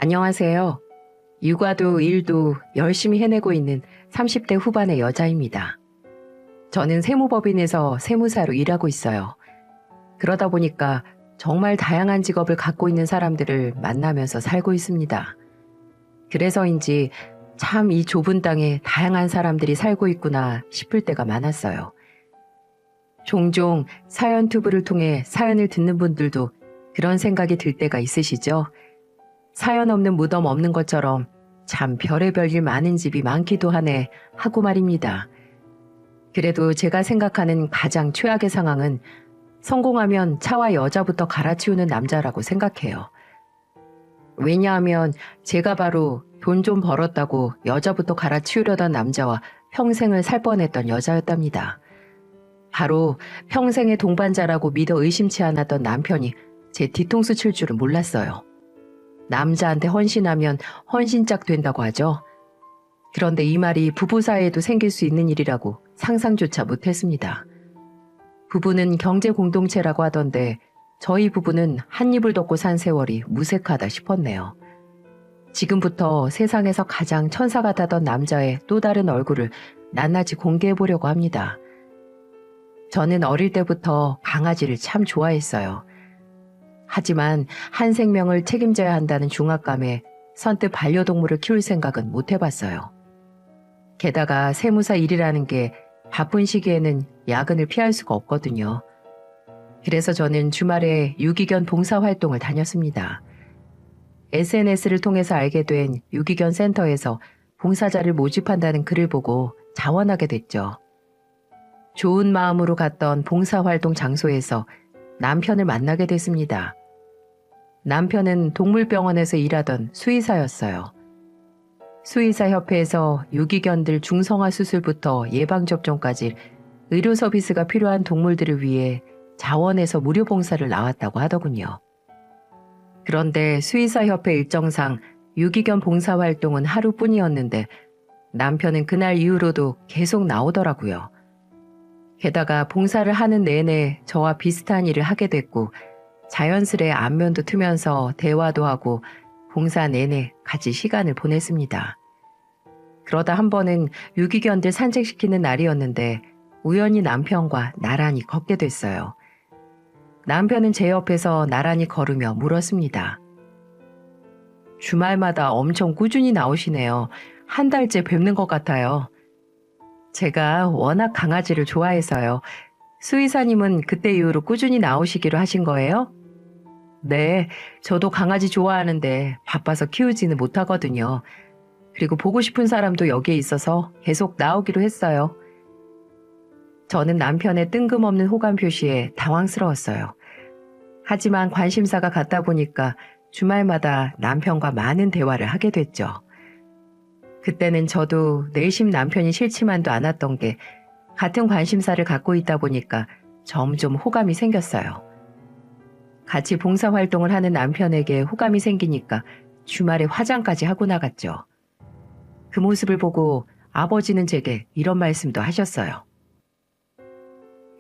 안녕하세요. 육아도 일도 열심히 해내고 있는 30대 후반의 여자입니다. 저는 세무법인에서 세무사로 일하고 있어요. 그러다 보니까 정말 다양한 직업을 갖고 있는 사람들을 만나면서 살고 있습니다. 그래서인지 참 이 좁은 땅에 다양한 사람들이 살고 있구나 싶을 때가 많았어요. 종종 사연 튜브를 통해 사연을 듣는 분들도 그런 생각이 들 때가 있으시죠? 사연 없는 무덤 없는 것처럼 참 별의별 일 많은 집이 많기도 하네 하고 말입니다. 그래도 제가 생각하는 가장 최악의 상황은 성공하면 차와 여자부터 갈아치우는 남자라고 생각해요. 왜냐하면 제가 바로 돈 좀 벌었다고 여자부터 갈아치우려던 남자와 평생을 살 뻔했던 여자였답니다. 바로 평생의 동반자라고 믿어 의심치 않았던 남편이 제 뒤통수 칠 줄은 몰랐어요. 남자한테 헌신하면 헌신짝 된다고 하죠. 그런데 이 말이 부부 사이에도 생길 수 있는 일이라고 상상조차 못했습니다. 부부는 경제 공동체라고 하던데 저희 부부는 한 입을 덮고 산 세월이 무색하다 싶었네요. 지금부터 세상에서 가장 천사 같았던 남자의 또 다른 얼굴을 낱낱이 공개해보려고 합니다. 저는 어릴 때부터 강아지를 참 좋아했어요. 하지만 한 생명을 책임져야 한다는 중압감에 선뜻 반려동물을 키울 생각은 못 해봤어요. 게다가 세무사 일이라는 게 바쁜 시기에는 야근을 피할 수가 없거든요. 그래서 저는 주말에 유기견 봉사활동을 다녔습니다. SNS를 통해서 알게 된 유기견 센터에서 봉사자를 모집한다는 글을 보고 자원하게 됐죠. 좋은 마음으로 갔던 봉사활동 장소에서 남편을 만나게 됐습니다. 남편은 동물병원에서 일하던 수의사였어요. 수의사협회에서 유기견들 중성화 수술부터 예방접종까지 의료 서비스가 필요한 동물들을 위해 자원에서 무료 봉사를 나왔다고 하더군요. 그런데 수의사협회 일정상 유기견 봉사활동은 하루뿐이었는데 남편은 그날 이후로도 계속 나오더라고요. 게다가 봉사를 하는 내내 저와 비슷한 일을 하게 됐고 자연스레 안면도 트면서 대화도 하고 봉사 내내 같이 시간을 보냈습니다. 그러다 한 번은 유기견들 산책시키는 날이었는데 우연히 남편과 나란히 걷게 됐어요. 남편은 제 옆에서 나란히 걸으며 물었습니다. 주말마다 엄청 꾸준히 나오시네요. 한 달째 뵙는 것 같아요. 제가 워낙 강아지를 좋아해서요. 수의사님은 그때 이후로 꾸준히 나오시기로 하신 거예요? 네, 저도 강아지 좋아하는데 바빠서 키우지는 못하거든요. 그리고 보고 싶은 사람도 여기에 있어서 계속 나오기로 했어요. 저는 남편의 뜬금없는 호감 표시에 당황스러웠어요. 하지만 관심사가 같다 보니까 주말마다 남편과 많은 대화를 하게 됐죠. 그때는 저도 내심 남편이 싫지만도 않았던 게 같은 관심사를 갖고 있다 보니까 점점 호감이 생겼어요. 같이 봉사활동을 하는 남편에게 호감이 생기니까 주말에 화장까지 하고 나갔죠. 그 모습을 보고 아버지는 제게 이런 말씀도 하셨어요.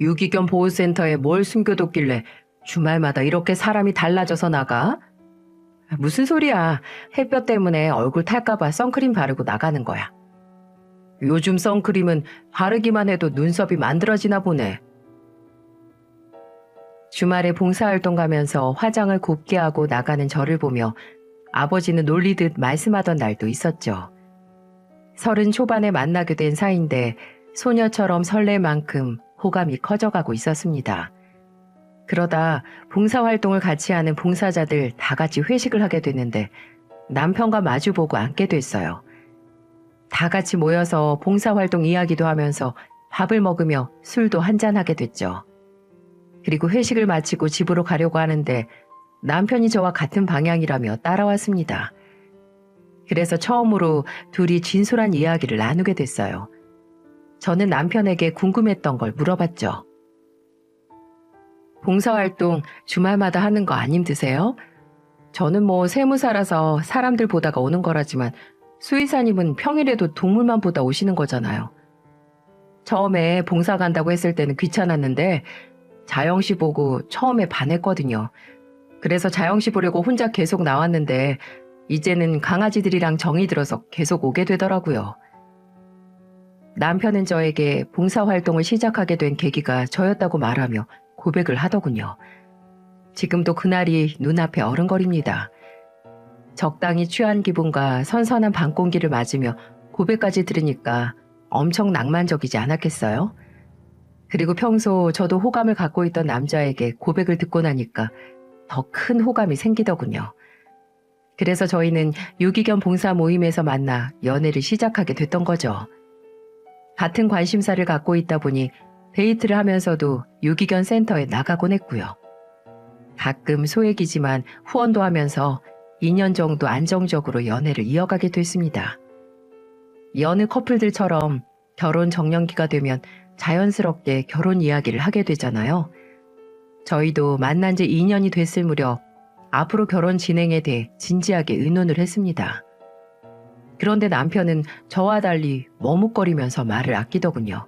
유기견 보호센터에 뭘 숨겨뒀길래 주말마다 이렇게 사람이 달라져서 나가? 무슨 소리야. 햇볕 때문에 얼굴 탈까봐 선크림 바르고 나가는 거야. 요즘 선크림은 바르기만 해도 눈썹이 만들어지나 보네. 주말에 봉사활동 가면서 화장을 곱게 하고 나가는 저를 보며 아버지는 놀리듯 말씀하던 날도 있었죠. 30 초반에 만나게 된 사이인데 소녀처럼 설렐 만큼 호감이 커져가고 있었습니다. 그러다 봉사활동을 같이 하는 봉사자들 다 같이 회식을 하게 됐는데 남편과 마주보고 앉게 됐어요. 다 같이 모여서 봉사활동 이야기도 하면서 밥을 먹으며 술도 한잔하게 됐죠. 그리고 회식을 마치고 집으로 가려고 하는데 남편이 저와 같은 방향이라며 따라왔습니다. 그래서 처음으로 둘이 진솔한 이야기를 나누게 됐어요. 저는 남편에게 궁금했던 걸 물어봤죠. 봉사활동 주말마다 하는 거 안 힘드세요? 저는 뭐 세무사라서 사람들 보다가 오는 거라지만 수의사님은 평일에도 동물만 보다 오시는 거잖아요. 처음에 봉사 간다고 했을 때는 귀찮았는데 자영씨 보고 처음에 반했거든요. 그래서 자영씨 보려고 혼자 계속 나왔는데 이제는 강아지들이랑 정이 들어서 계속 오게 되더라고요. 남편은 저에게 봉사활동을 시작하게 된 계기가 저였다고 말하며 고백을 하더군요. 지금도 그날이 눈앞에 어른거립니다. 적당히 취한 기분과 선선한 밤 공기를 맞으며 고백까지 들으니까 엄청 낭만적이지 않았겠어요? 그리고 평소 저도 호감을 갖고 있던 남자에게 고백을 듣고 나니까 더 큰 호감이 생기더군요. 그래서 저희는 유기견 봉사 모임에서 만나 연애를 시작하게 됐던 거죠. 같은 관심사를 갖고 있다 보니 데이트를 하면서도 유기견 센터에 나가곤 했고요. 가끔 소액이지만 후원도 하면서 2년 정도 안정적으로 연애를 이어가게 됐습니다. 여느 커플들처럼 결혼 정년기가 되면 자연스럽게 결혼 이야기를 하게 되잖아요. 저희도 만난 지 2년이 됐을 무렵 앞으로 결혼 진행에 대해 진지하게 의논을 했습니다. 그런데 남편은 저와 달리 머뭇거리면서 말을 아끼더군요.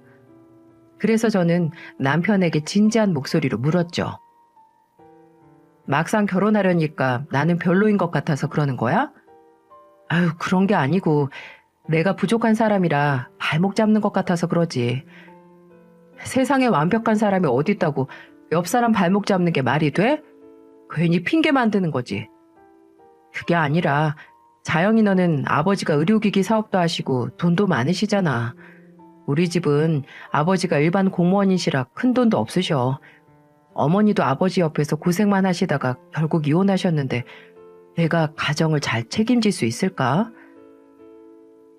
그래서 저는 남편에게 진지한 목소리로 물었죠. 막상 결혼하려니까 나는 별로인 것 같아서 그러는 거야? 아유, 그런 게 아니고 내가 부족한 사람이라 발목 잡는 것 같아서 그러지. 세상에 완벽한 사람이 어디 있다고 옆 사람 발목 잡는 게 말이 돼? 괜히 핑계 만드는 거지. 그게 아니라 자영이 너는 아버지가 의료기기 사업도 하시고 돈도 많으시잖아. 우리 집은 아버지가 일반 공무원이시라 큰 돈도 없으셔. 어머니도 아버지 옆에서 고생만 하시다가 결국 이혼하셨는데 내가 가정을 잘 책임질 수 있을까?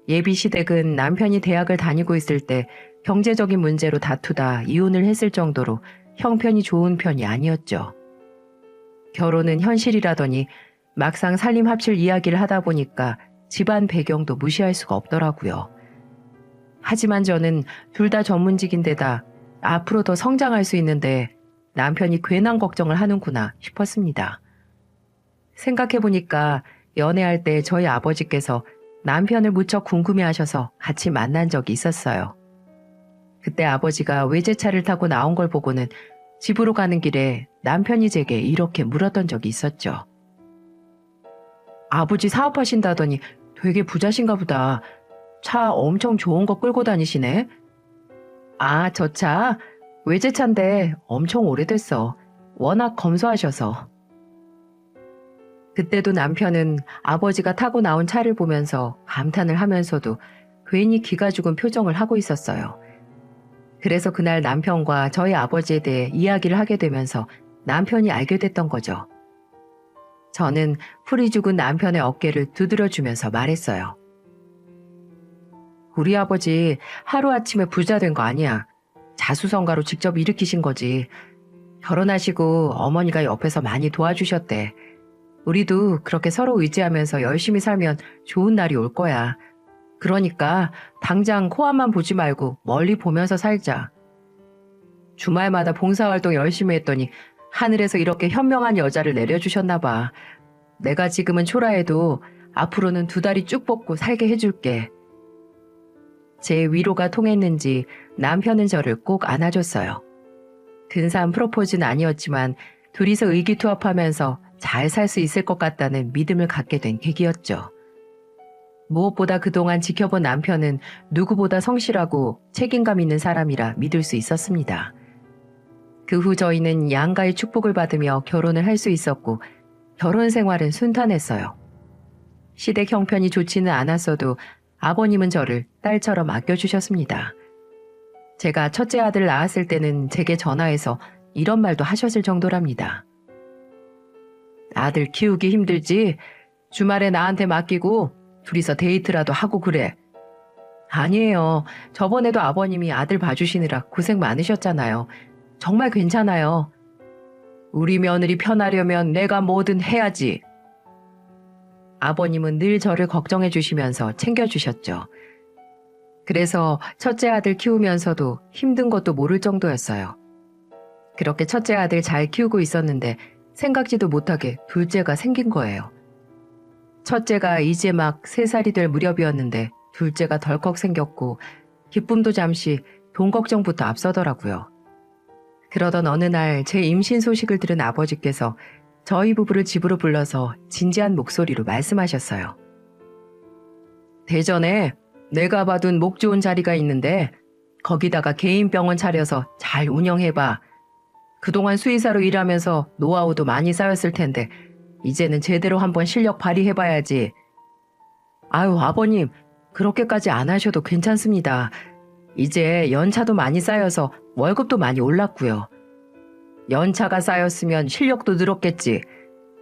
예비 시댁은 남편이 대학을 다니고 있을 때 경제적인 문제로 다투다 이혼을 했을 정도로 형편이 좋은 편이 아니었죠. 결혼은 현실이라더니 막상 살림 합칠 이야기를 하다 보니까 집안 배경도 무시할 수가 없더라고요. 하지만 저는 둘 다 전문직인데다 앞으로 더 성장할 수 있는데 남편이 괜한 걱정을 하는구나 싶었습니다. 생각해보니까 연애할 때 저희 아버지께서 남편을 무척 궁금해하셔서 같이 만난 적이 있었어요. 그때 아버지가 외제차를 타고 나온 걸 보고는 집으로 가는 길에 남편이 제게 이렇게 물었던 적이 있었죠. 아버지 사업하신다더니 되게 부자신가 보다. 차 엄청 좋은 거 끌고 다니시네. 아, 저 차 외제차인데 엄청 오래됐어. 워낙 검소하셔서. 그때도 남편은 아버지가 타고 나온 차를 보면서 감탄을 하면서도 괜히 기가 죽은 표정을 하고 있었어요. 그래서 그날 남편과 저희 아버지에 대해 이야기를 하게 되면서 남편이 알게 됐던 거죠. 저는 풀이 죽은 남편의 어깨를 두드려주면서 말했어요. 우리 아버지 하루아침에 부자 된 거 아니야. 자수성가로 직접 일으키신 거지. 결혼하시고 어머니가 옆에서 많이 도와주셨대. 우리도 그렇게 서로 의지하면서 열심히 살면 좋은 날이 올 거야. 그러니까 당장 코앞만 보지 말고 멀리 보면서 살자. 주말마다 봉사활동 열심히 했더니 하늘에서 이렇게 현명한 여자를 내려주셨나 봐. 내가 지금은 초라해도 앞으로는 두 다리 쭉 뻗고 살게 해줄게. 제 위로가 통했는지 남편은 저를 꼭 안아줬어요. 근사한 프로포즈는 아니었지만 둘이서 의기투합하면서 잘 살 수 있을 것 같다는 믿음을 갖게 된 계기였죠. 무엇보다 그동안 지켜본 남편은 누구보다 성실하고 책임감 있는 사람이라 믿을 수 있었습니다. 그 후 저희는 양가의 축복을 받으며 결혼을 할 수 있었고 결혼 생활은 순탄했어요. 시댁 형편이 좋지는 않았어도 아버님은 저를 딸처럼 아껴주셨습니다. 제가 첫째 아들 낳았을 때는 제게 전화해서 이런 말도 하셨을 정도랍니다. 아들 키우기 힘들지? 주말에 나한테 맡기고 둘이서 데이트라도 하고 그래. 아니에요. 저번에도 아버님이 아들 봐주시느라 고생 많으셨잖아요. 정말 괜찮아요. 우리 며느리 편하려면 내가 뭐든 해야지. 아버님은 늘 저를 걱정해 주시면서 챙겨주셨죠. 그래서 첫째 아들 키우면서도 힘든 것도 모를 정도였어요. 그렇게 첫째 아들 잘 키우고 있었는데 생각지도 못하게 둘째가 생긴 거예요. 첫째가 이제 막 3살이 될 무렵이었는데 둘째가 덜컥 생겼고 기쁨도 잠시 돈 걱정부터 앞서더라고요. 그러던 어느 날 제 임신 소식을 들은 아버지께서 저희 부부를 집으로 불러서 진지한 목소리로 말씀하셨어요. 대전에 내가 봐둔 목 좋은 자리가 있는데 거기다가 개인 병원 차려서 잘 운영해봐. 그동안 수의사로 일하면서 노하우도 많이 쌓였을 텐데 이제는 제대로 한번 실력 발휘해봐야지. 아유, 아버님, 그렇게까지 안 하셔도 괜찮습니다. 이제 연차도 많이 쌓여서 월급도 많이 올랐고요. 연차가 쌓였으면 실력도 늘었겠지.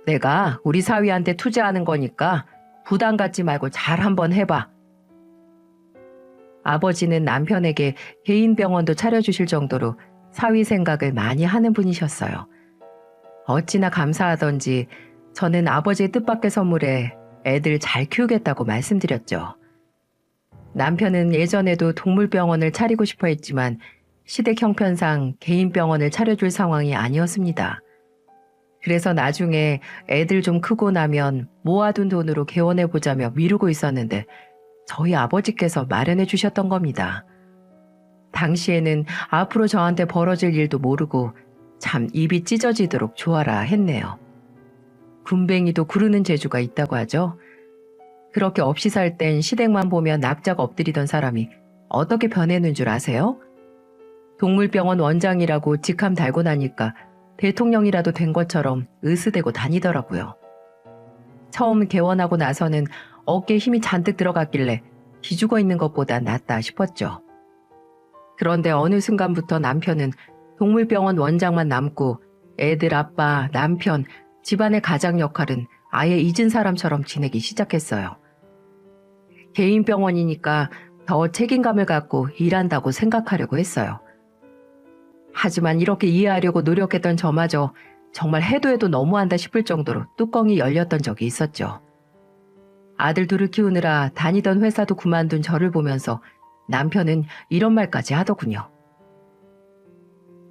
내가 우리 사위한테 투자하는 거니까 부담 갖지 말고 잘 한번 해봐. 아버지는 남편에게 개인 병원도 차려주실 정도로 사위 생각을 많이 하는 분이셨어요. 어찌나 감사하던지 저는 아버지의 뜻밖의 선물에 애들 잘 키우겠다고 말씀드렸죠. 남편은 예전에도 동물병원을 차리고 싶어 했지만 시댁 형편상 개인 병원을 차려줄 상황이 아니었습니다. 그래서 나중에 애들 좀 크고 나면 모아둔 돈으로 개원해보자며 미루고 있었는데 저희 아버지께서 마련해 주셨던 겁니다. 당시에는 앞으로 저한테 벌어질 일도 모르고 참 입이 찢어지도록 좋아라 했네요. 군뱅이도 구르는 재주가 있다고 하죠. 그렇게 없이 살 땐 시댁만 보면 납작 엎드리던 사람이 어떻게 변했는 줄 아세요? 동물병원 원장이라고 직함 달고 나니까 대통령이라도 된 것처럼 으스대고 다니더라고요. 처음 개원하고 나서는 어깨에 힘이 잔뜩 들어갔길래 기죽어 있는 것보다 낫다 싶었죠. 그런데 어느 순간부터 남편은 동물병원 원장만 남고 애들 아빠, 남편, 집안의 가장 역할은 아예 잊은 사람처럼 지내기 시작했어요. 개인 병원이니까 더 책임감을 갖고 일한다고 생각하려고 했어요. 하지만 이렇게 이해하려고 노력했던 저마저 정말 해도 너무한다 싶을 정도로 뚜껑이 열렸던 적이 있었죠. 아들 둘을 키우느라 다니던 회사도 그만둔 저를 보면서 남편은 이런 말까지 하더군요.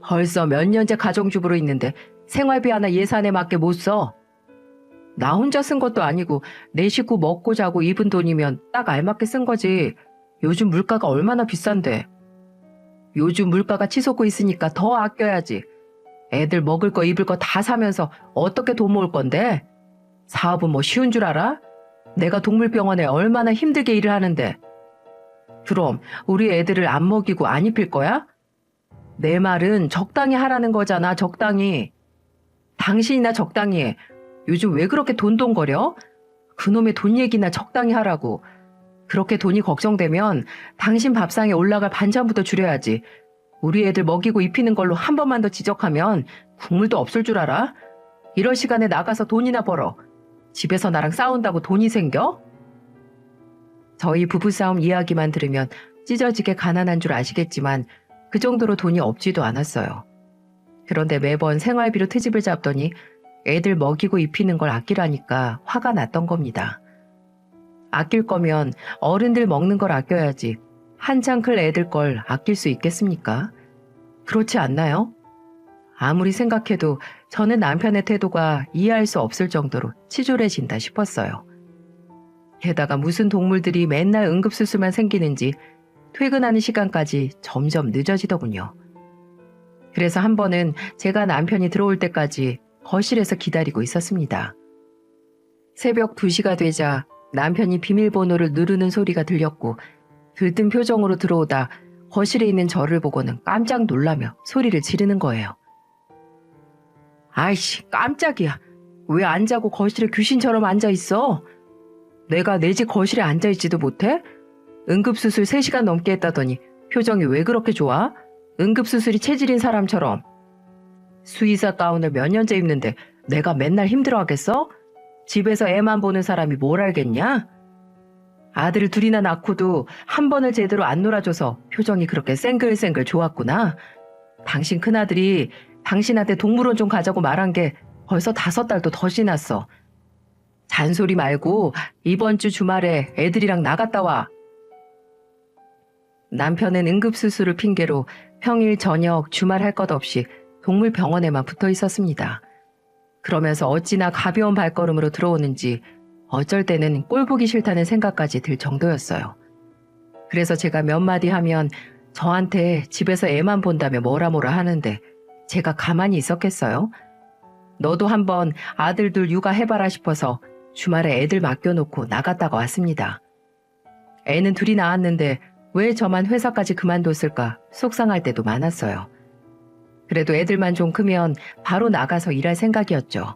벌써 몇 년째 가정주부로 있는데 생활비 하나 예산에 맞게 못 써. 나 혼자 쓴 것도 아니고 내 식구 먹고 자고 입은 돈이면 딱 알맞게 쓴 거지. 요즘 물가가 얼마나 비싼데. 요즘 물가가 치솟고 있으니까 더 아껴야지. 애들 먹을 거 입을 거 다 사면서 어떻게 돈 모을 건데? 사업은 뭐 쉬운 줄 알아? 내가 동물병원에 얼마나 힘들게 일을 하는데. 그럼 우리 애들을 안 먹이고 안 입힐 거야? 내 말은 적당히 하라는 거잖아, 적당히. 당신이나 적당히 해. 요즘 왜 그렇게 돈돈거려? 그놈의 돈 얘기나 적당히 하라고. 그렇게 돈이 걱정되면 당신 밥상에 올라갈 반찬부터 줄여야지. 우리 애들 먹이고 입히는 걸로 한 번만 더 지적하면 국물도 없을 줄 알아? 이런 시간에 나가서 돈이나 벌어. 집에서 나랑 싸운다고 돈이 생겨? 저희 부부싸움 이야기만 들으면 찢어지게 가난한 줄 아시겠지만 그 정도로 돈이 없지도 않았어요. 그런데 매번 생활비로 트집을 잡더니 애들 먹이고 입히는 걸 아끼라니까 화가 났던 겁니다. 아낄 거면 어른들 먹는 걸 아껴야지 한창 클 애들 걸 아낄 수 있겠습니까? 그렇지 않나요? 아무리 생각해도 저는 남편의 태도가 이해할 수 없을 정도로 치졸해진다 싶었어요. 게다가 무슨 동물들이 맨날 응급수술만 생기는지 퇴근하는 시간까지 점점 늦어지더군요. 그래서 한 번은 제가 남편이 들어올 때까지 거실에서 기다리고 있었습니다. 새벽 2시가 되자 남편이 비밀번호를 누르는 소리가 들렸고 들뜬 표정으로 들어오다 거실에 있는 저를 보고는 깜짝 놀라며 소리를 지르는 거예요. 아이씨, 깜짝이야. 왜 안 자고 거실에 귀신처럼 앉아있어? 내가 내 집 거실에 앉아있지도 못해? 응급수술 3시간 넘게 했다더니 표정이 왜 그렇게 좋아? 응급수술이 체질인 사람처럼. 수의사 가운을 몇 년째 입는데 내가 맨날 힘들어하겠어? 집에서 애만 보는 사람이 뭘 알겠냐? 아들을 둘이나 낳고도 한 번을 제대로 안 놀아줘서 표정이 그렇게 쌩글쌩글 좋았구나. 당신 큰아들이 당신한테 동물원 좀 가자고 말한 게 벌써 5달도 더 지났어. 잔소리 말고 이번 주 주말에 애들이랑 나갔다 와. 남편은 응급수술을 핑계로 평일 저녁 주말 할 것 없이 동물병원에만 붙어 있었습니다. 그러면서 어찌나 가벼운 발걸음으로 들어오는지 어쩔 때는 꼴 보기 싫다는 생각까지 들 정도였어요. 그래서 제가 몇 마디 하면 저한테 집에서 애만 본다며 뭐라 하는데 제가 가만히 있었겠어요? 너도 한번 아들들 육아해봐라 싶어서 주말에 애들 맡겨놓고 나갔다가 왔습니다. 애는 둘이 낳았는데 왜 저만 회사까지 그만뒀을까 속상할 때도 많았어요. 그래도 애들만 좀 크면 바로 나가서 일할 생각이었죠.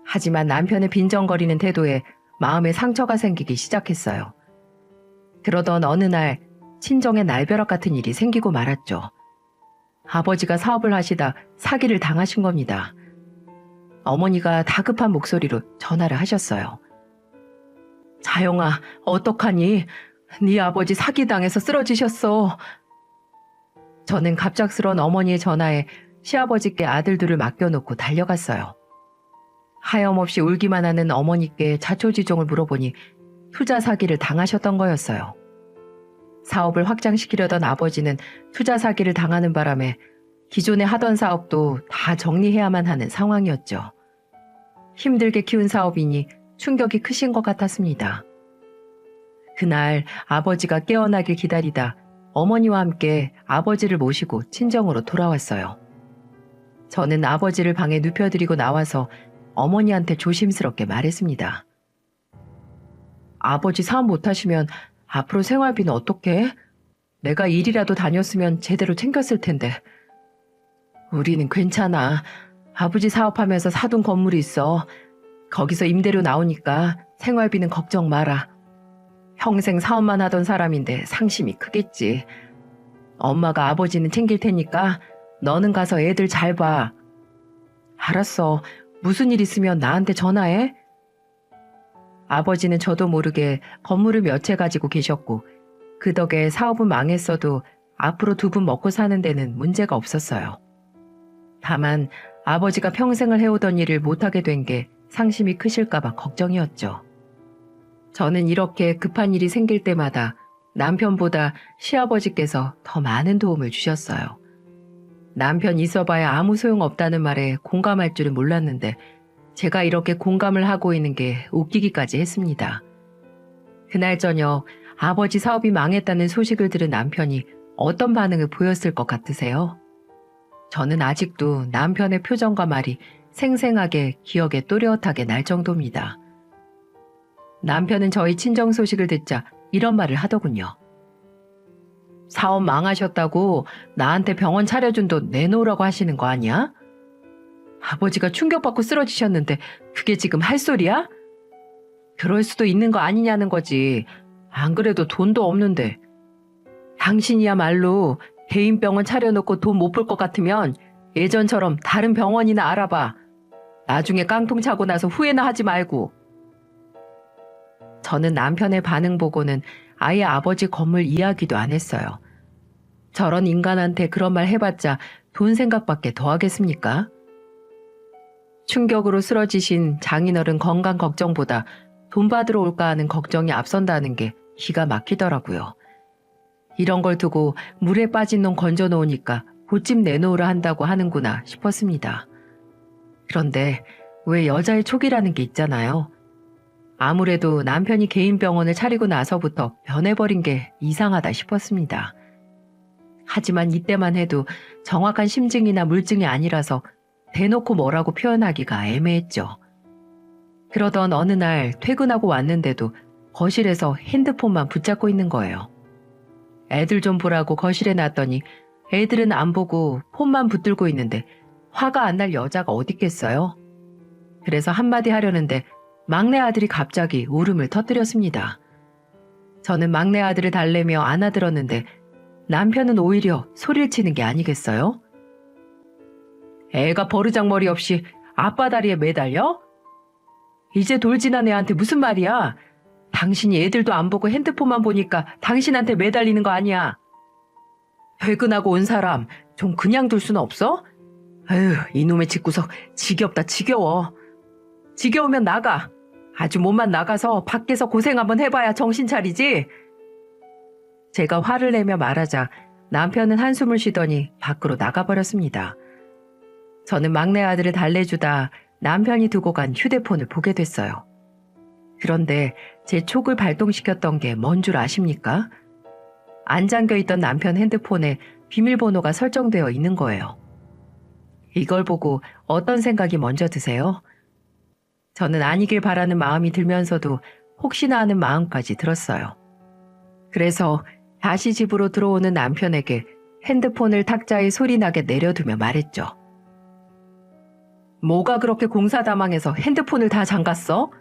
하지만 남편의 빈정거리는 태도에 마음에 상처가 생기기 시작했어요. 그러던 어느 날 친정에 날벼락 같은 일이 생기고 말았죠. 아버지가 사업을 하시다 사기를 당하신 겁니다. 어머니가 다급한 목소리로 전화를 하셨어요. 자영아, 어떡하니? 네 아버지 사기당해서 쓰러지셨어. 저는 갑작스러운 어머니의 전화에 시아버지께 아들들을 맡겨놓고 달려갔어요. 하염없이 울기만 하는 어머니께 자초지종을 물어보니 투자 사기를 당하셨던 거였어요. 사업을 확장시키려던 아버지는 투자 사기를 당하는 바람에 기존에 하던 사업도 다 정리해야만 하는 상황이었죠. 힘들게 키운 사업이니 충격이 크신 것 같았습니다. 그날 아버지가 깨어나길 기다리다 어머니와 함께 아버지를 모시고 친정으로 돌아왔어요. 저는 아버지를 방에 눕혀드리고 나와서 어머니한테 조심스럽게 말했습니다. 아버지 사업 못하시면 앞으로 생활비는 어떻게? 내가 일이라도 다녔으면 제대로 챙겼을 텐데. 우리는 괜찮아. 아버지 사업하면서 사둔 건물이 있어. 거기서 임대료 나오니까 생활비는 걱정 마라. 평생 사업만 하던 사람인데 상심이 크겠지. 엄마가 아버지는 챙길 테니까 너는 가서 애들 잘 봐. 알았어. 무슨 일 있으면 나한테 전화해. 아버지는 저도 모르게 건물을 몇 채 가지고 계셨고 그 덕에 사업은 망했어도 앞으로 두 분 먹고 사는 데는 문제가 없었어요. 다만 아버지가 평생을 해오던 일을 못하게 된 게 상심이 크실까봐 걱정이었죠. 저는 이렇게 급한 일이 생길 때마다 남편보다 시아버지께서 더 많은 도움을 주셨어요. 남편 있어봐야 아무 소용없다는 말에 공감할 줄은 몰랐는데 제가 이렇게 공감을 하고 있는 게 웃기기까지 했습니다. 그날 저녁 아버지 사업이 망했다는 소식을 들은 남편이 어떤 반응을 보였을 것 같으세요? 저는 아직도 남편의 표정과 말이 생생하게 기억에 또렷하게 날 정도입니다. 남편은 저희 친정 소식을 듣자 이런 말을 하더군요. 사업 망하셨다고 나한테 병원 차려준 돈 내놓으라고 하시는 거 아니야? 아버지가 충격받고 쓰러지셨는데 그게 지금 할 소리야? 그럴 수도 있는 거 아니냐는 거지. 안 그래도 돈도 없는데. 당신이야말로 개인 병원 차려놓고 돈 못 벌 것 같으면 예전처럼 다른 병원이나 알아봐. 나중에 깡통 차고 나서 후회나 하지 말고. 저는 남편의 반응 보고는 아예 아버지 건물 이야기도 안 했어요. 저런 인간한테 그런 말 해봤자 돈 생각밖에 더 하겠습니까? 충격으로 쓰러지신 장인어른 건강 걱정보다 돈 받으러 올까 하는 걱정이 앞선다는 게 기가 막히더라고요. 이런 걸 두고 물에 빠진 놈 건져 놓으니까 보찜 내놓으라 한다고 하는구나 싶었습니다. 그런데 왜 여자의 촉이라는 게 있잖아요. 아무래도 남편이 개인 병원을 차리고 나서부터 변해버린 게 이상하다 싶었습니다. 하지만 이때만 해도 정확한 심증이나 물증이 아니라서 대놓고 뭐라고 표현하기가 애매했죠. 그러던 어느 날 퇴근하고 왔는데도 거실에서 핸드폰만 붙잡고 있는 거예요. 애들 좀 보라고 거실에 놨더니 애들은 안 보고 폰만 붙들고 있는데 화가 안 날 여자가 어딨겠어요? 그래서 한마디 하려는데 막내 아들이 갑자기 울음을 터뜨렸습니다. 저는 막내 아들을 달래며 안아들었는데 남편은 오히려 소리를 치는 게 아니겠어요? 애가 버르장머리 없이 아빠 다리에 매달려? 이제 돌 지난 애한테 무슨 말이야? 당신이 애들도 안 보고 핸드폰만 보니까 당신한테 매달리는 거 아니야. 퇴근하고 온 사람 좀 그냥 둘 수는 없어? 에휴, 이놈의 집구석 지겹다 지겨워. 지겨우면 나가. 아주 몸만 나가서 밖에서 고생 한번 해봐야 정신 차리지. 제가 화를 내며 말하자 남편은 한숨을 쉬더니 밖으로 나가버렸습니다. 저는 막내 아들을 달래주다 남편이 두고 간 휴대폰을 보게 됐어요. 그런데 제 촉을 발동시켰던 게 뭔 줄 아십니까? 안 잠겨있던 남편 핸드폰에 비밀번호가 설정되어 있는 거예요. 이걸 보고 어떤 생각이 먼저 드세요? 저는 아니길 바라는 마음이 들면서도 혹시나 하는 마음까지 들었어요. 그래서 다시 집으로 들어오는 남편에게 핸드폰을 탁자에 소리나게 내려두며 말했죠. 뭐가 그렇게 공사다망해서 핸드폰을 다 잠갔어?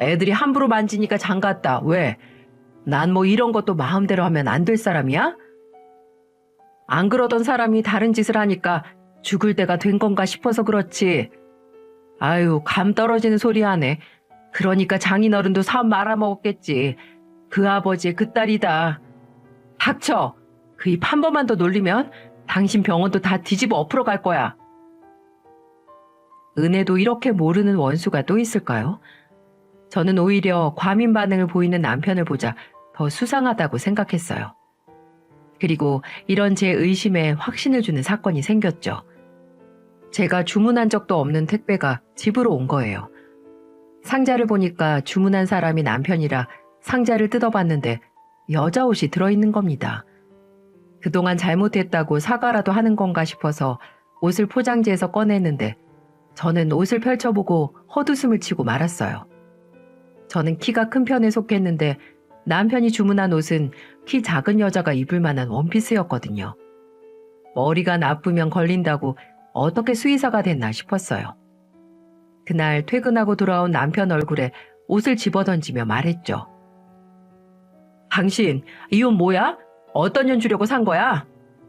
애들이 함부로 만지니까 잠갔다. 왜? 난 뭐 이런 것도 마음대로 하면 안 될 사람이야? 안 그러던 사람이 다른 짓을 하니까 죽을 때가 된 건가 싶어서 그렇지. 아유, 감 떨어지는 소리 하네. 그러니까 장인어른도 사업 말아먹었겠지. 그 아버지 그 딸이다. 닥쳐. 그 입 한 번만 더 놀리면 당신 병원도 다 뒤집어 엎으러 갈 거야. 은혜도 이렇게 모르는 원수가 또 있을까요? 저는 오히려 과민 반응을 보이는 남편을 보자 더 수상하다고 생각했어요. 그리고 이런 제 의심에 확신을 주는 사건이 생겼죠. 제가 주문한 적도 없는 택배가 집으로 온 거예요. 상자를 보니까 주문한 사람이 남편이라 상자를 뜯어봤는데 여자 옷이 들어있는 겁니다. 그동안 잘못했다고 사과라도 하는 건가 싶어서 옷을 포장지에서 꺼냈는데 저는 옷을 펼쳐보고 헛웃음을 치고 말았어요. 저는 키가 큰 편에 속했는데 남편이 주문한 옷은 키 작은 여자가 입을 만한 원피스였거든요. 머리가 나쁘면 걸린다고 어떻게 수의사가 됐나 싶었어요. 그날 퇴근하고 돌아온 남편 얼굴에 옷을 집어던지며 말했죠. 당신, 이 옷 뭐야? 어떤 년 주려고 산 거야?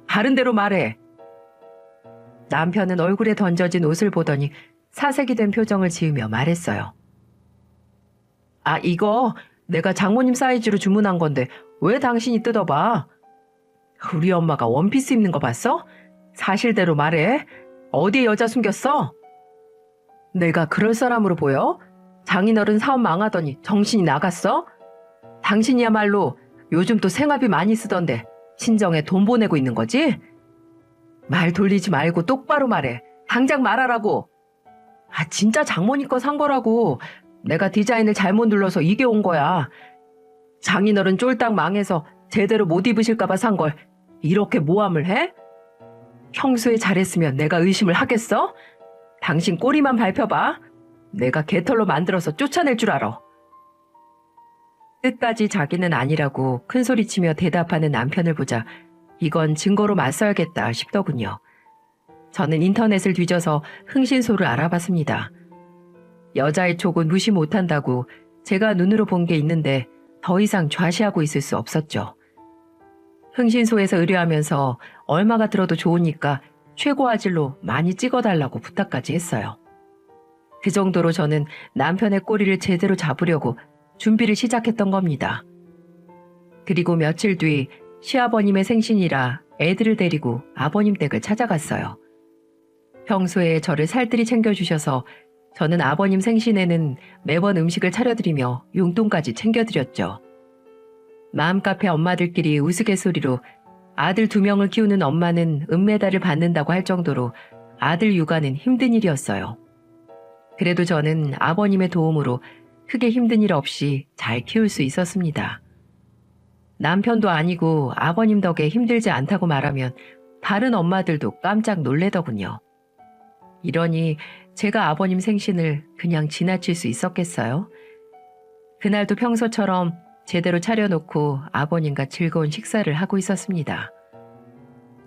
다른 데로 말해. 남편은 얼굴에 던져진 옷을 보더니 사색이 된 표정을 지으며 말했어요. 아, 이거 내가 장모님 사이즈로 주문한 건데 왜 당신이 뜯어봐? 우리 엄마가 원피스 입는 거 봤어? 사실대로 말해. 어디에 여자 숨겼어? 내가 그럴 사람으로 보여? 장인어른 사업 망하더니 정신이 나갔어? 당신이야말로 요즘 또 생활비 많이 쓰던데 친정에 돈 보내고 있는 거지? 말 돌리지 말고 똑바로 말해. 당장 말하라고. 아, 진짜 장모님 거 산 거라고. 내가 디자인을 잘못 눌러서 이게 온 거야. 장인어른 쫄딱 망해서 제대로 못 입으실까봐 산 걸 이렇게 모함을 해? 평소에 잘했으면 내가 의심을 하겠어? 당신 꼬리만 밟혀봐. 내가 개털로 만들어서 쫓아낼 줄 알아. 끝까지 자기는 아니라고 큰소리치며 대답하는 남편을 보자 이건 증거로 맞서야겠다 싶더군요. 저는 인터넷을 뒤져서 흥신소를 알아봤습니다. 여자의 촉은 무시 못한다고 제가 눈으로 본 게 있는데 더 이상 좌시하고 있을 수 없었죠. 흥신소에서 의뢰하면서 얼마가 들어도 좋으니까 최고 화질로 많이 찍어달라고 부탁까지 했어요. 그 정도로 저는 남편의 꼬리를 제대로 잡으려고 준비를 시작했던 겁니다. 그리고 며칠 뒤 시아버님의 생신이라 애들을 데리고 아버님 댁을 찾아갔어요. 평소에 저를 살뜰히 챙겨주셔서 저는 아버님 생신에는 매번 음식을 차려드리며 용돈까지 챙겨드렸죠. 마음카페 엄마들끼리 우스갯소리로 아들 2명을 키우는 엄마는 은메달을 받는다고 할 정도로 아들 육아는 힘든 일이었어요. 그래도 저는 아버님의 도움으로 크게 힘든 일 없이 잘 키울 수 있었습니다. 남편도 아니고 아버님 덕에 힘들지 않다고 말하면 다른 엄마들도 깜짝 놀래더군요. 이러니 제가 아버님 생신을 그냥 지나칠 수 있었겠어요? 그날도 평소처럼 제대로 차려놓고 아버님과 즐거운 식사를 하고 있었습니다.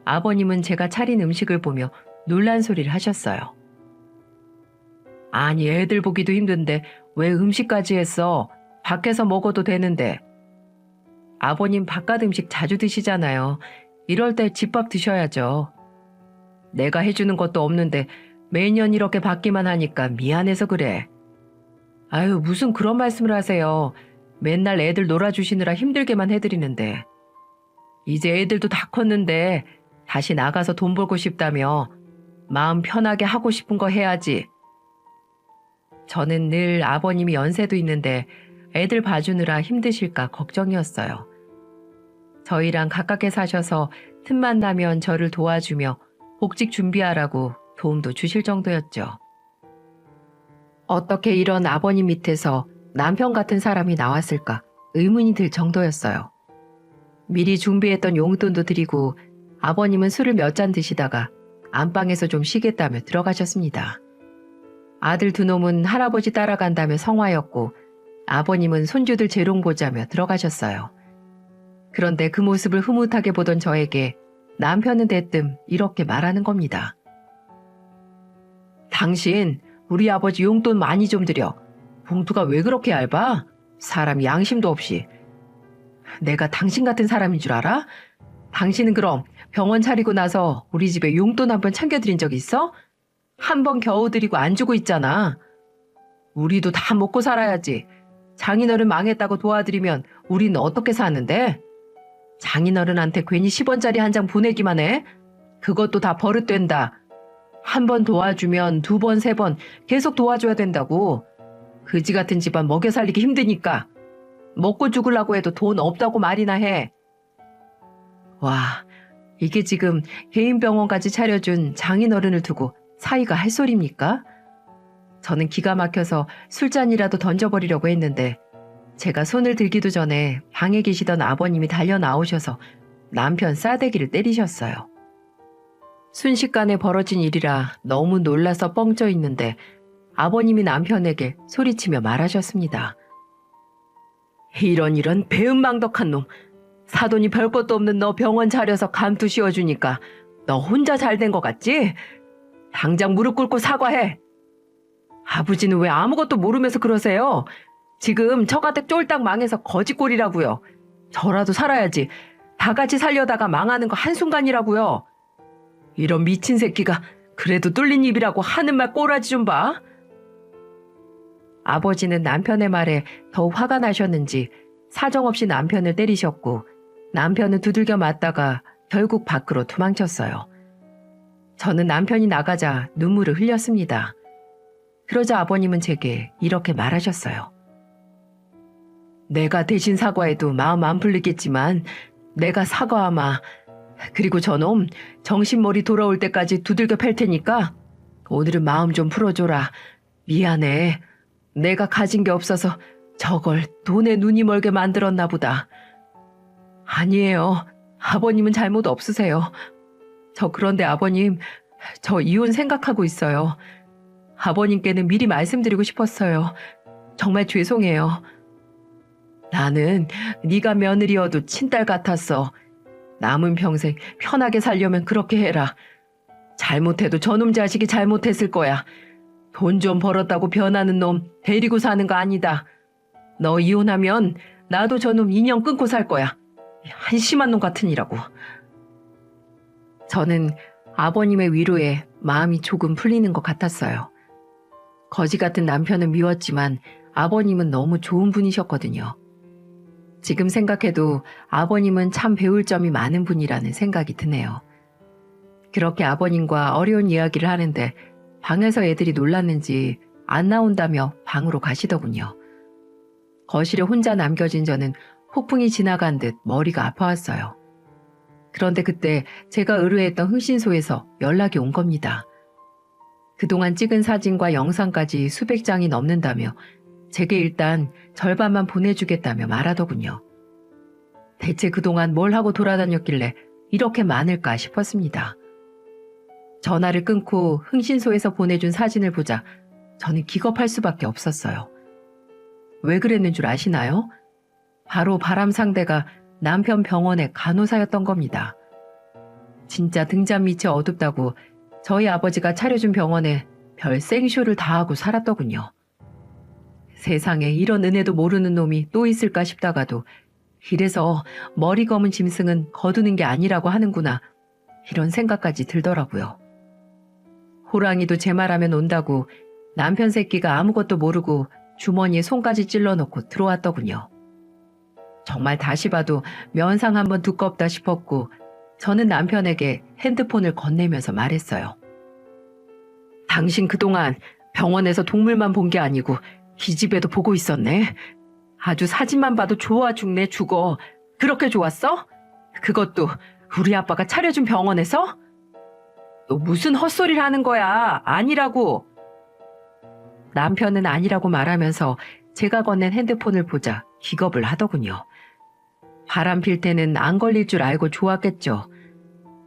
아버님은 제가 차린 음식을 보며 놀란 소리를 하셨어요. 아니, 애들 보기도 힘든데 왜 음식까지 했어? 밖에서 먹어도 되는데. 아버님 바깥 음식 자주 드시잖아요. 이럴 때 집밥 드셔야죠. 내가 해주는 것도 없는데 매년 이렇게 받기만 하니까 미안해서 그래. 아유, 무슨 그런 말씀을 하세요. 맨날 애들 놀아주시느라 힘들게만 해드리는데. 이제 애들도 다 컸는데 다시 나가서 돈 벌고 싶다며 마음 편하게 하고 싶은 거 해야지. 저는 늘 아버님이 연세도 있는데 애들 봐주느라 힘드실까 걱정이었어요. 저희랑 가깝게 사셔서 틈만 나면 저를 도와주며 복직 준비하라고 도움도 주실 정도였죠. 어떻게 이런 아버님 밑에서 남편 같은 사람이 나왔을까 의문이 들 정도였어요. 미리 준비했던 용돈도 드리고 아버님은 술을 몇 잔 드시다가 안방에서 좀 쉬겠다며 들어가셨습니다. 아들 두 놈은 할아버지 따라간다며 성화였고 아버님은 손주들 재롱 보자며 들어가셨어요. 그런데 그 모습을 흐뭇하게 보던 저에게 남편은 대뜸 이렇게 말하는 겁니다. 당신 우리 아버지 용돈 많이 좀 드려. 봉투가 왜 그렇게 얇아? 사람 양심도 없이. 내가 당신 같은 사람인 줄 알아? 당신은 그럼 병원 차리고 나서 우리 집에 용돈 한 번 챙겨드린 적 있어? 한 번 겨우 드리고 안 주고 있잖아. 우리도 다 먹고 살아야지. 장인어른 망했다고 도와드리면 우리는 어떻게 사는데? 장인어른한테 괜히 10원짜리 한 장 보내기만 해? 그것도 다 버릇된다. 한 번 도와주면 두 번, 세 번 계속 도와줘야 된다고. 그지 같은 집안 먹여 살리기 힘드니까. 먹고 죽으려고 해도 돈 없다고 말이나 해. 와, 이게 지금 개인 병원까지 차려준 장인어른을 두고 사위가 할 소리입니까? 저는 기가 막혀서 술잔이라도 던져버리려고 했는데 제가 손을 들기도 전에 방에 계시던 아버님이 달려 나오셔서 남편 싸대기를 때리셨어요. 순식간에 벌어진 일이라 너무 놀라서 뻥쪄 있는데 아버님이 남편에게 소리치며 말하셨습니다. 이런 배은망덕한 놈. 사돈이 별것도 없는 너 병원 차려서 감투 씌워주니까 너 혼자 잘된 것 같지? 당장 무릎 꿇고 사과해. 아버지는 왜 아무것도 모르면서 그러세요? 지금 처가댁 쫄딱 망해서 거지꼴이라고요. 저라도 살아야지. 다 같이 살려다가 망하는 거 한순간이라고요. 이런 미친 새끼가 그래도 뚫린 입이라고 하는 말 꼬라지 좀 봐. 아버지는 남편의 말에 더 화가 나셨는지 사정없이 남편을 때리셨고 남편은 두들겨 맞다가 결국 밖으로 도망쳤어요. 저는 남편이 나가자 눈물을 흘렸습니다. 그러자 아버님은 제게 이렇게 말하셨어요. 내가 대신 사과해도 마음 안 풀리겠지만 내가 사과하마. 그리고 저놈 정신머리 돌아올 때까지 두들겨 팰 테니까 오늘은 마음 좀 풀어줘라. 미안해. 내가 가진 게 없어서 저걸 돈에 눈이 멀게 만들었나 보다. 아니에요. 아버님은 잘못 없으세요. 저 그런데 아버님, 저 이혼 생각하고 있어요. 아버님께는 미리 말씀드리고 싶었어요. 정말 죄송해요. 나는 네가 며느리여도 친딸 같았어. 남은 평생 편하게 살려면 그렇게 해라. 잘못해도 저놈 자식이 잘못했을 거야. 돈 좀 벌었다고 변하는 놈 데리고 사는 거 아니다. 너 이혼하면 나도 저놈 인연 끊고 살 거야. 한심한 놈 같으니라고. 저는 아버님의 위로에 마음이 조금 풀리는 것 같았어요. 거지 같은 남편은 미웠지만 아버님은 너무 좋은 분이셨거든요. 지금 생각해도 아버님은 참 배울 점이 많은 분이라는 생각이 드네요. 그렇게 아버님과 어려운 이야기를 하는데 방에서 애들이 놀랐는지 안 나온다며 방으로 가시더군요. 거실에 혼자 남겨진 저는 폭풍이 지나간 듯 머리가 아파왔어요. 그런데 그때 제가 의뢰했던 흥신소에서 연락이 온 겁니다. 그동안 찍은 사진과 영상까지 수백 장이 넘는다며 제게 일단 절반만 보내주겠다며 말하더군요. 대체 그동안 뭘 하고 돌아다녔길래 이렇게 많을까 싶었습니다. 전화를 끊고 흥신소에서 보내준 사진을 보자 저는 기겁할 수밖에 없었어요. 왜 그랬는 줄 아시나요? 바로 바람 상대가 남편 병원의 간호사였던 겁니다. 진짜 등잔 밑이 어둡다고 저희 아버지가 차려준 병원에 별 생쇼를 다 하고 살았더군요. 세상에 이런 은혜도 모르는 놈이 또 있을까 싶다가도 이래서 머리 검은 짐승은 거두는 게 아니라고 하는구나 이런 생각까지 들더라고요. 호랑이도 제 말하면 온다고 남편 새끼가 아무것도 모르고 주머니에 손까지 찔러넣고 들어왔더군요. 정말 다시 봐도 면상 한번 두껍다 싶었고 저는 남편에게 핸드폰을 건네면서 말했어요. 당신 그동안 병원에서 동물만 본 게 아니고 이 집에도 보고 있었네. 아주 사진만 봐도 좋아 죽네 죽어. 그렇게 좋았어? 그것도 우리 아빠가 차려준 병원에서? 너 무슨 헛소리를 하는 거야. 아니라고. 남편은 아니라고 말하면서 제가 건넨 핸드폰을 보자 기겁을 하더군요. 바람 필 때는 안 걸릴 줄 알고 좋았겠죠.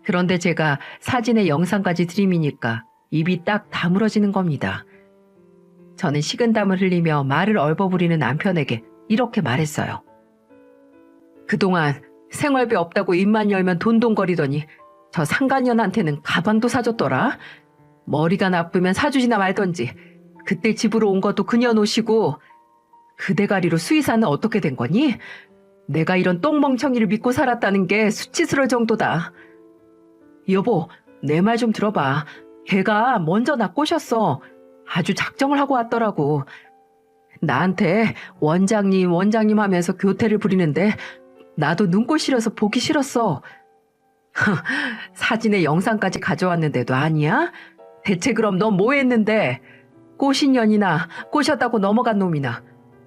그런데 제가 사진에 영상까지 들이미니까 입이 딱 다물어지는 겁니다. 저는 식은땀을 흘리며 말을 얼버무리는 남편에게 이렇게 말했어요. 그동안 생활비 없다고 입만 열면 돈돈거리더니 저 상간년한테는 가방도 사줬더라. 머리가 나쁘면 사주지나 말던지. 그때 집으로 온 것도 그녀 옷이고. 그 대가리로 수의사는 어떻게 된 거니? 내가 이런 똥멍청이를 믿고 살았다는 게 수치스러울 정도다. 여보, 내 말 좀 들어봐. 걔가 먼저 나 꼬셨어. 아주 작정을 하고 왔더라고. 나한테 원장님 하면서 교태를 부리는데 나도 눈꼴 시려서 보기 싫었어. 사진에 영상까지 가져왔는데도 아니야? 대체 그럼 넌 뭐 했는데? 꼬신 년이나 꼬셨다고 넘어간 놈이나.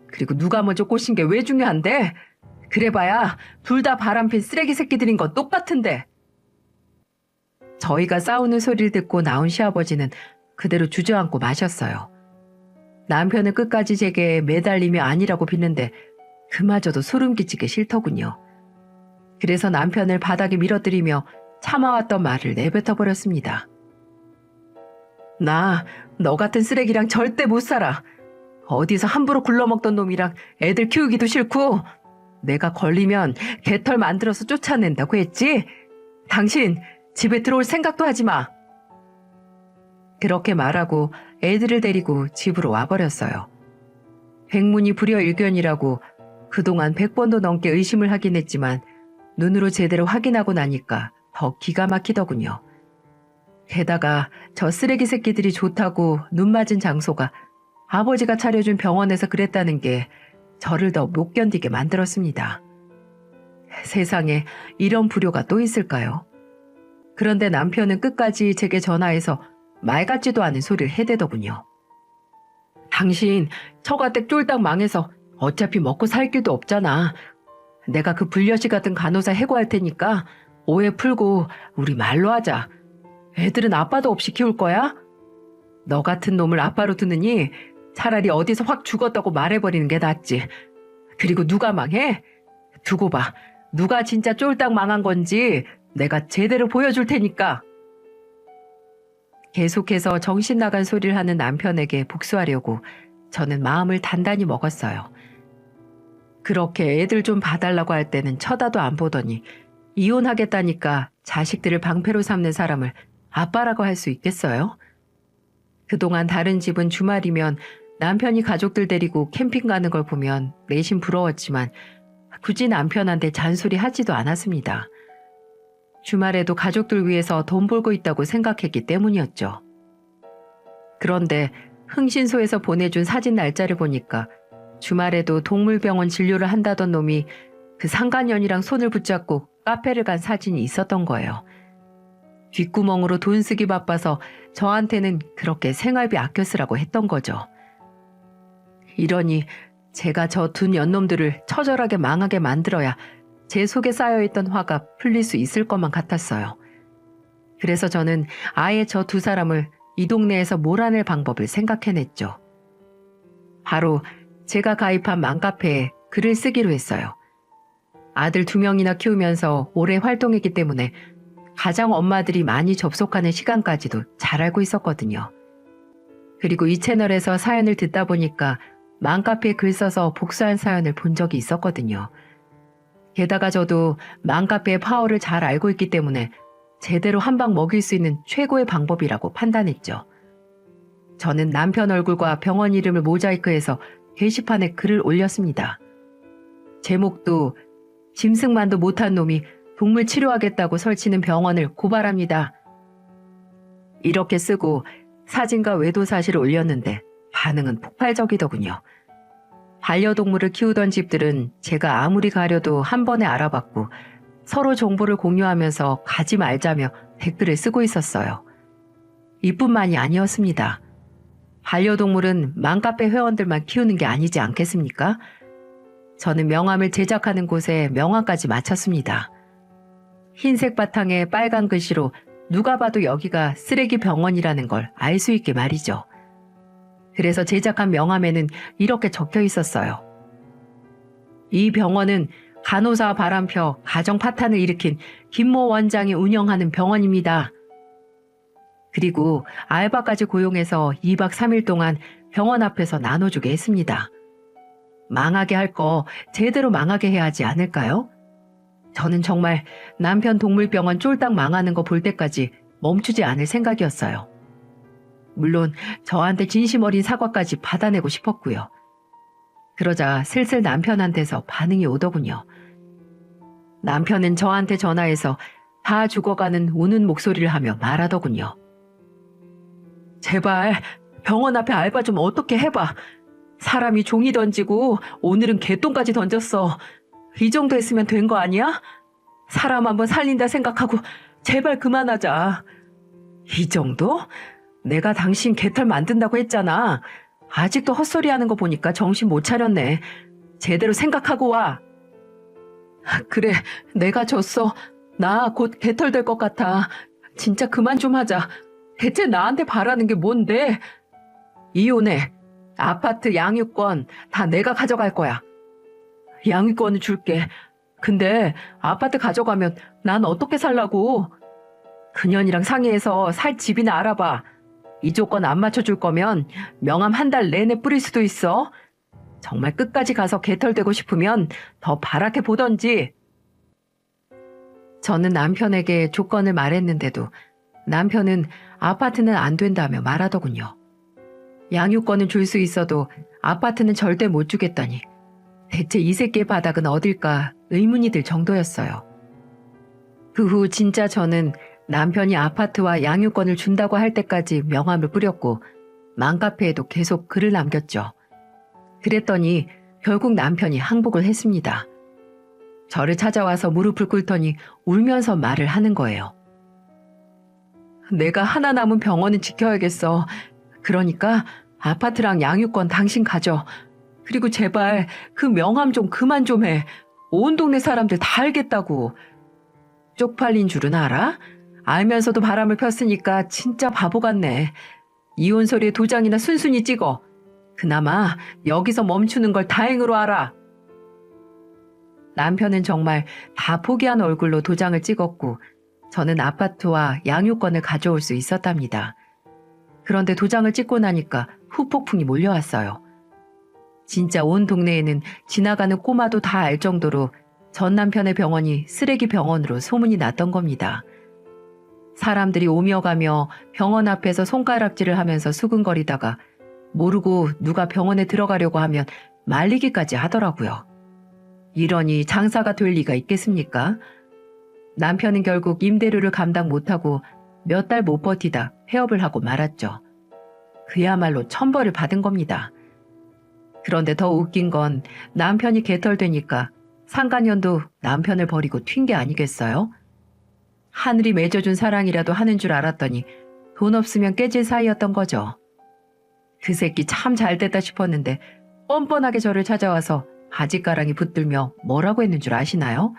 그리고 누가 먼저 꼬신 게 왜 중요한데? 그래봐야 둘 다 바람핀 쓰레기 새끼들인 건 똑같은데. 저희가 싸우는 소리를 듣고 나온 시아버지는 그대로 주저앉고 마셨어요. 남편은 끝까지 제게 매달리며 아니라고 빚는데 그마저도 소름 끼치게 싫더군요. 그래서 남편을 바닥에 밀어뜨리며 참아왔던 말을 내뱉어버렸습니다. 나 너 같은 쓰레기랑 절대 못 살아. 어디서 함부로 굴러먹던 놈이랑 애들 키우기도 싫고 내가 걸리면 개털 만들어서 쫓아낸다고 했지? 당신 집에 들어올 생각도 하지 마. 그렇게 말하고 애들을 데리고 집으로 와버렸어요. 백문이 불여일견이라고 그동안 100번도 넘게 의심을 하긴 했지만 눈으로 제대로 확인하고 나니까 더 기가 막히더군요. 게다가 저 쓰레기 새끼들이 좋다고 눈 맞은 장소가 아버지가 차려준 병원에서 그랬다는 게 저를 더 못 견디게 만들었습니다. 세상에 이런 불효가 또 있을까요? 그런데 남편은 끝까지 제게 전화해서 말 같지도 않은 소리를 해대더군요. 당신 처가댁 쫄딱 망해서 어차피 먹고 살 길도 없잖아. 내가 그 불려시 같은 간호사 해고할 테니까 오해 풀고 우리 말로 하자. 애들은 아빠도 없이 키울 거야? 너 같은 놈을 아빠로 두느니 차라리 어디서 확 죽었다고 말해버리는 게 낫지. 그리고 누가 망해? 두고 봐. 누가 진짜 쫄딱 망한 건지 내가 제대로 보여줄 테니까. 계속해서 정신 나간 소리를 하는 남편에게 복수하려고 저는 마음을 단단히 먹었어요. 그렇게 애들 좀 봐달라고 할 때는 쳐다도 안 보더니 이혼하겠다니까 자식들을 방패로 삼는 사람을 아빠라고 할 수 있겠어요? 그동안 다른 집은 주말이면 남편이 가족들 데리고 캠핑 가는 걸 보면 내심 부러웠지만 굳이 남편한테 잔소리 하지도 않았습니다. 주말에도 가족들 위해서 돈 벌고 있다고 생각했기 때문이었죠. 그런데 흥신소에서 보내준 사진 날짜를 보니까 주말에도 동물병원 진료를 한다던 놈이 그 상간년이랑 손을 붙잡고 카페를 간 사진이 있었던 거예요. 뒷구멍으로 돈 쓰기 바빠서 저한테는 그렇게 생활비 아껴 쓰라고 했던 거죠. 이러니 제가 저 둔 연놈들을 처절하게 망하게 만들어야 제 속에 쌓여있던 화가 풀릴 수 있을 것만 같았어요. 그래서 저는 아예 저 두 사람을 이 동네에서 몰아낼 방법을 생각해냈죠. 바로 제가 가입한 맘카페에 글을 쓰기로 했어요. 아들 2명이나 키우면서 오래 활동했기 때문에 가장 엄마들이 많이 접속하는 시간까지도 잘 알고 있었거든요. 그리고 이 채널에서 사연을 듣다 보니까 맘카페에 글 써서 복수한 사연을 본 적이 있었거든요. 게다가 저도 맘카페의 파워를 잘 알고 있기 때문에 제대로 한 방 먹일 수 있는 최고의 방법이라고 판단했죠. 저는 남편 얼굴과 병원 이름을 모자이크해서 게시판에 글을 올렸습니다. 제목도 짐승만도 못한 놈이 동물 치료하겠다고 설치는 병원을 고발합니다. 이렇게 쓰고 사진과 외도 사실을 올렸는데 반응은 폭발적이더군요. 반려동물을 키우던 집들은 제가 아무리 가려도 한 번에 알아봤고 서로 정보를 공유하면서 가지 말자며 댓글을 쓰고 있었어요. 이뿐만이 아니었습니다. 반려동물은 맘카페 회원들만 키우는 게 아니지 않겠습니까? 저는 명함을 제작하는 곳에 명함까지 마쳤습니다. 흰색 바탕에 빨간 글씨로 누가 봐도 여기가 쓰레기 병원이라는 걸 알 수 있게 말이죠. 그래서 제작한 명함에는 이렇게 적혀 있었어요. 이 병원은 간호사 바람펴 가정 파탄을 일으킨 김모 원장이 운영하는 병원입니다. 그리고 알바까지 고용해서 2박 3일 동안 병원 앞에서 나눠주게 했습니다. 망하게 할 거 제대로 망하게 해야 하지 않을까요? 저는 정말 남편 동물병원 쫄딱 망하는 거 볼 때까지 멈추지 않을 생각이었어요. 물론 저한테 진심 어린 사과까지 받아내고 싶었고요. 그러자 슬슬 남편한테서 반응이 오더군요. 남편은 저한테 전화해서 다 죽어가는 우는 목소리를 하며 말하더군요. 제발 병원 앞에 알바 좀 어떻게 해봐. 사람이 종이 던지고 오늘은 개똥까지 던졌어. 이 정도 했으면 된 거 아니야? 사람 한번 살린다 생각하고 제발 그만하자. 이 정도? 내가 당신 개털 만든다고 했잖아. 아직도 헛소리하는 거 보니까 정신 못 차렸네. 제대로 생각하고 와. 그래, 내가 졌어. 나 곧 개털 될 것 같아. 진짜 그만 좀 하자. 대체 나한테 바라는 게 뭔데? 이혼해. 아파트 양육권 다 내가 가져갈 거야. 양육권을 줄게. 근데 아파트 가져가면 난 어떻게 살라고? 그년이랑 상의해서 살 집이나 알아봐. 이 조건 안 맞춰줄 거면 명함 한 달 내내 뿌릴 수도 있어. 정말 끝까지 가서 개털되고 싶으면 더 바라게 보던지. 저는 남편에게 조건을 말했는데도 남편은 아파트는 안 된다며 말하더군요. 양육권은 줄 수 있어도 아파트는 절대 못 주겠다니 대체 이 새끼의 바닥은 어딜까 의문이 들 정도였어요. 그 후 진짜 저는 남편이 아파트와 양육권을 준다고 할 때까지 명함을 뿌렸고 맘카페에도 계속 글을 남겼죠. 그랬더니 결국 남편이 항복을 했습니다. 저를 찾아와서 무릎을 꿇더니 울면서 말을 하는 거예요. 내가 하나 남은 병원은 지켜야겠어. 그러니까 아파트랑 양육권 당신 가져. 그리고 제발 그 명함 좀 그만 좀 해. 온 동네 사람들 다 알겠다고. 쪽팔린 줄은 알아? 알면서도 바람을 폈으니까 진짜 바보 같네. 이혼 서류에 도장이나 순순히 찍어. 그나마 여기서 멈추는 걸 다행으로 알아. 남편은 정말 다 포기한 얼굴로 도장을 찍었고 저는 아파트와 양육권을 가져올 수 있었답니다. 그런데 도장을 찍고 나니까 후폭풍이 몰려왔어요. 진짜 온 동네에는 지나가는 꼬마도 다 알 정도로 전 남편의 병원이 쓰레기 병원으로 소문이 났던 겁니다. 사람들이 오며 가며 병원 앞에서 손가락질을 하면서 수근거리다가 모르고 누가 병원에 들어가려고 하면 말리기까지 하더라고요. 이러니 장사가 될 리가 있겠습니까? 남편은 결국 임대료를 감당 못하고 몇 달 못 버티다 폐업을 하고 말았죠. 그야말로 천벌을 받은 겁니다. 그런데 더 웃긴 건 남편이 개털되니까 상간년도 남편을 버리고 튄 게 아니겠어요? 하늘이 맺어준 사랑이라도 하는 줄 알았더니 돈 없으면 깨질 사이였던 거죠. 그 새끼 참 잘됐다 싶었는데 뻔뻔하게 저를 찾아와서 바짓가랑이 붙들며 뭐라고 했는 줄 아시나요?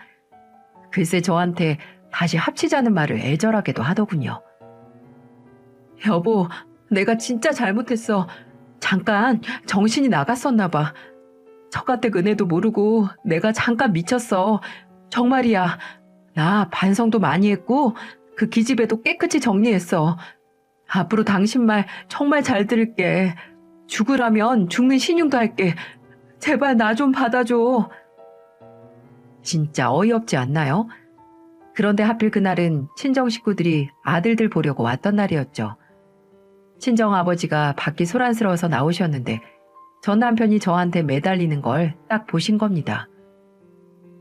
글쎄 저한테 다시 합치자는 말을 애절하게도 하더군요. 여보, 내가 진짜 잘못했어. 잠깐 정신이 나갔었나 봐. 처가댁 은혜도 모르고 내가 잠깐 미쳤어. 정말이야. 나 반성도 많이 했고 그 기집애도 깨끗이 정리했어. 앞으로 당신 말 정말 잘 들을게. 죽으라면 죽는 신용도 할게. 제발 나 좀 받아줘. 진짜 어이없지 않나요? 그런데 하필 그날은 친정 식구들이 아들들 보려고 왔던 날이었죠. 친정 아버지가 밖이 소란스러워서 나오셨는데 전 남편이 저한테 매달리는 걸 딱 보신 겁니다.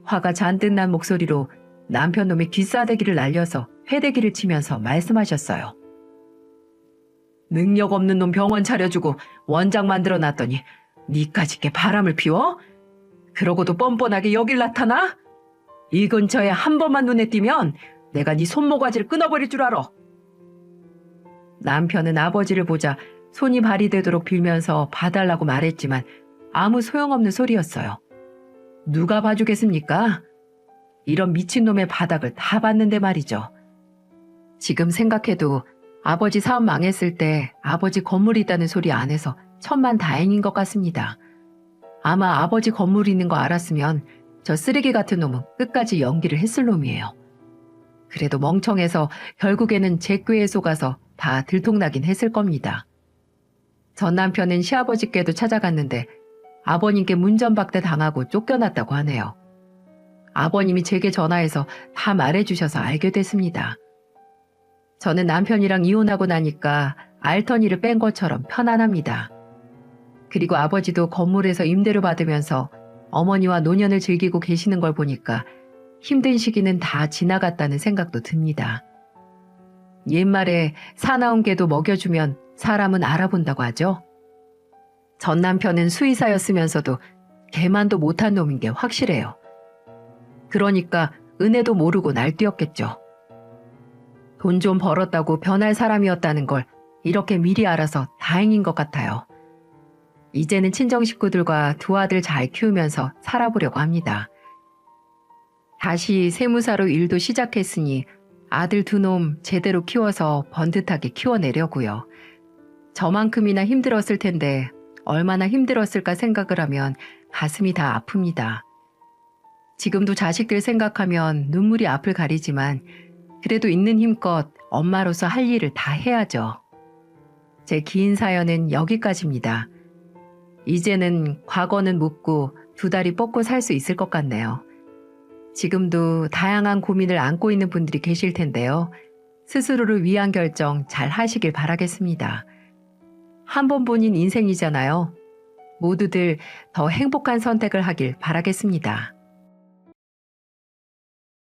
화가 잔뜩 난 목소리로 남편 놈의 귀싸대기를 날려서 회대기를 치면서 말씀하셨어요. 능력 없는 놈 병원 차려주고 원장 만들어놨더니 니까짓 게 바람을 피워? 그러고도 뻔뻔하게 여길 나타나? 이 근처에 한 번만 눈에 띄면 내가 네 손모가지를 끊어버릴 줄 알아. 남편은 아버지를 보자 손이 발이 되도록 빌면서 봐달라고 말했지만 아무 소용없는 소리였어요. 누가 봐주겠습니까? 이런 미친놈의 바닥을 다 봤는데 말이죠. 지금 생각해도 아버지 사업 망했을 때 아버지 건물이 있다는 소리 안 해서 천만 다행인 것 같습니다. 아마 아버지 건물이 있는 거 알았으면 저 쓰레기 같은 놈은 끝까지 연기를 했을 놈이에요. 그래도 멍청해서 결국에는 제 꾀에 속아서 다 들통나긴 했을 겁니다. 전 남편은 시아버지께도 찾아갔는데 아버님께 문전박대 당하고 쫓겨났다고 하네요. 아버님이 제게 전화해서 다 말해주셔서 알게 됐습니다. 저는 남편이랑 이혼하고 나니까 알터니를 뺀 것처럼 편안합니다. 그리고 아버지도 건물에서 임대료 받으면서 어머니와 노년을 즐기고 계시는 걸 보니까 힘든 시기는 다 지나갔다는 생각도 듭니다. 옛말에 사나운 개도 먹여주면 사람은 알아본다고 하죠. 전 남편은 수의사였으면서도 개만도 못한 놈인 게 확실해요. 그러니까 은혜도 모르고 날뛰었겠죠. 돈 좀 벌었다고 변할 사람이었다는 걸 이렇게 미리 알아서 다행인 것 같아요. 이제는 친정 식구들과 두 아들 잘 키우면서 살아보려고 합니다. 다시 세무사로 일도 시작했으니 아들 두 놈 제대로 키워서 번듯하게 키워내려고요. 저만큼이나 힘들었을 텐데 얼마나 힘들었을까 생각을 하면 가슴이 다 아픕니다. 지금도 자식들 생각하면 눈물이 앞을 가리지만 그래도 있는 힘껏 엄마로서 할 일을 다 해야죠. 제 긴 사연은 여기까지입니다. 이제는 과거는 묻고 두 다리 뻗고 살 수 있을 것 같네요. 지금도 다양한 고민을 안고 있는 분들이 계실 텐데요. 스스로를 위한 결정 잘 하시길 바라겠습니다. 한 번뿐인 인생이잖아요. 모두들 더 행복한 선택을 하길 바라겠습니다.